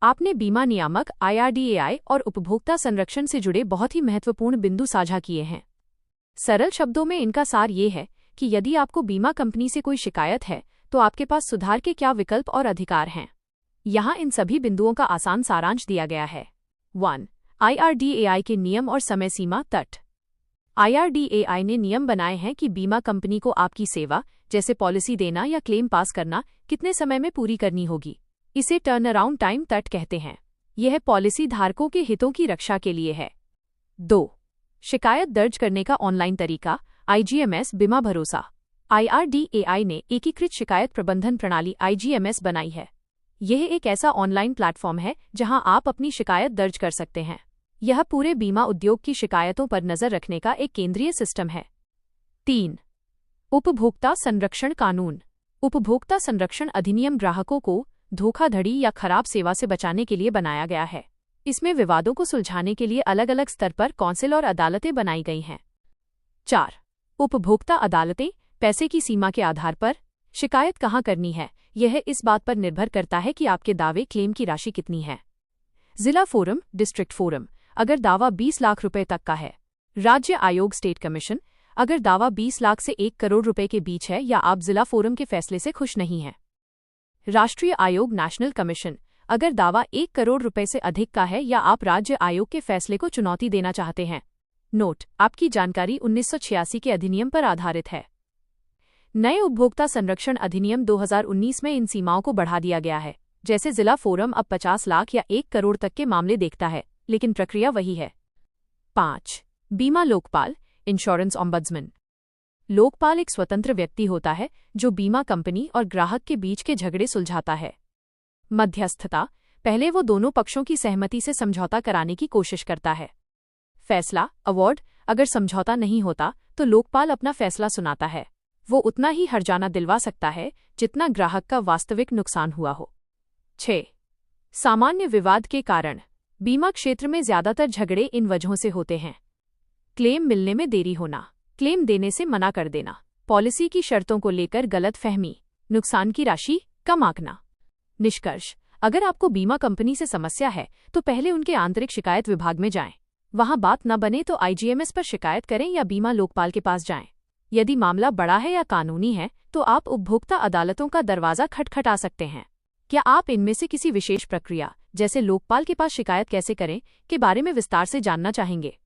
आपने बीमा नियामक IRDAI और उपभोक्ता संरक्षण से जुड़े बहुत ही महत्वपूर्ण बिंदु साझा किए हैं। सरल शब्दों में इनका सार ये है कि यदि आपको बीमा कंपनी से कोई शिकायत है तो आपके पास सुधार के क्या विकल्प और अधिकार हैं। यहाँ इन सभी बिंदुओं का आसान सारांश दिया गया है। 1. IRDAI के नियम और समय सीमा तट। IRDAI ने नियम बनाए हैं कि बीमा कंपनी को आपकी सेवा, जैसे पॉलिसी देना या क्लेम पास करना, कितने समय में पूरी करनी होगी। इसे टर्न अराउंड टाइम तट कहते हैं। यह पॉलिसी धारकों के हितों की रक्षा के लिए है। 2. शिकायत दर्ज करने का ऑनलाइन तरीका, IGMS बीमा भरोसा। IRDAI ने एकीकृत शिकायत प्रबंधन प्रणाली IGMS बनाई है। यह एक ऐसा ऑनलाइन प्लेटफॉर्म है जहां आप अपनी शिकायत दर्ज कर सकते हैं। यह पूरे बीमा उद्योग की शिकायतों पर नजर रखने का एक केंद्रीय सिस्टम है। 3. उपभोक्ता संरक्षण कानून। उपभोक्ता संरक्षण अधिनियम ग्राहकों को धोखाधड़ी या खराब सेवा से बचाने के लिए बनाया गया है। इसमें विवादों को सुलझाने के लिए अलग अलग स्तर पर कौंसिल और अदालतें बनाई गई हैं। 4. उपभोक्ता अदालतें। पैसे की सीमा के आधार पर शिकायत कहाँ करनी है, यह इस बात पर निर्भर करता है कि आपके दावे क्लेम की राशि कितनी है। जिला फोरम, डिस्ट्रिक्ट फोरम, अगर दावा 20 लाख रुपए तक का है। राज्य आयोग, स्टेट कमीशन, अगर दावा 20 लाख से 1 करोड़ रुपए के बीच है या आप जिला फोरम के फैसले से खुश नहीं हैं। राष्ट्रीय आयोग, नेशनल कमीशन, अगर दावा 1 करोड़ रुपए से अधिक का है या आप राज्य आयोग के फैसले को चुनौती देना चाहते हैं। नोट: आपकी जानकारी 1986 के अधिनियम पर आधारित है। नए उपभोक्ता संरक्षण अधिनियम 2019 में इन सीमाओं को बढ़ा दिया गया है। जैसे जिला फोरम अब 50 लाख या 1 करोड़ तक के मामले देखता है, लेकिन प्रक्रिया वही है। 5. बीमा लोकपाल, इंश्योरेंस ओम्बड्समैन। लोकपाल एक स्वतंत्र व्यक्ति होता है जो बीमा कंपनी और ग्राहक के बीच के झगड़े सुलझाता है। मध्यस्थता, पहले वो दोनों पक्षों की सहमति से समझौता कराने की कोशिश करता है। फैसला, अवार्ड, अगर समझौता नहीं होता तो लोकपाल अपना फैसला सुनाता है। वो उतना ही हर्जाना दिलवा सकता है जितना ग्राहक का वास्तविक नुकसान हुआ हो। 6. सामान्य विवाद के कारण। बीमा क्षेत्र में ज्यादातर झगड़े इन वजहों से होते हैं। क्लेम मिलने में देरी होना, क्लेम देने से मना कर देना, पॉलिसी की शर्तों को लेकर गलतफहमी, नुकसान की राशि कम आंकना। निष्कर्ष: अगर आपको बीमा कंपनी से समस्या है तो पहले उनके आंतरिक शिकायत विभाग में जाएं। वहां बात न बने तो IGMS पर शिकायत करें या बीमा लोकपाल के पास जाएं। यदि मामला बड़ा है या कानूनी है तो आप उपभोक्ता अदालतों का दरवाजा खटखटा सकते हैं। क्या आप इनमें से किसी विशेष प्रक्रिया, जैसे लोकपाल के पास शिकायत कैसे करें, के बारे में विस्तार से जानना चाहेंगे?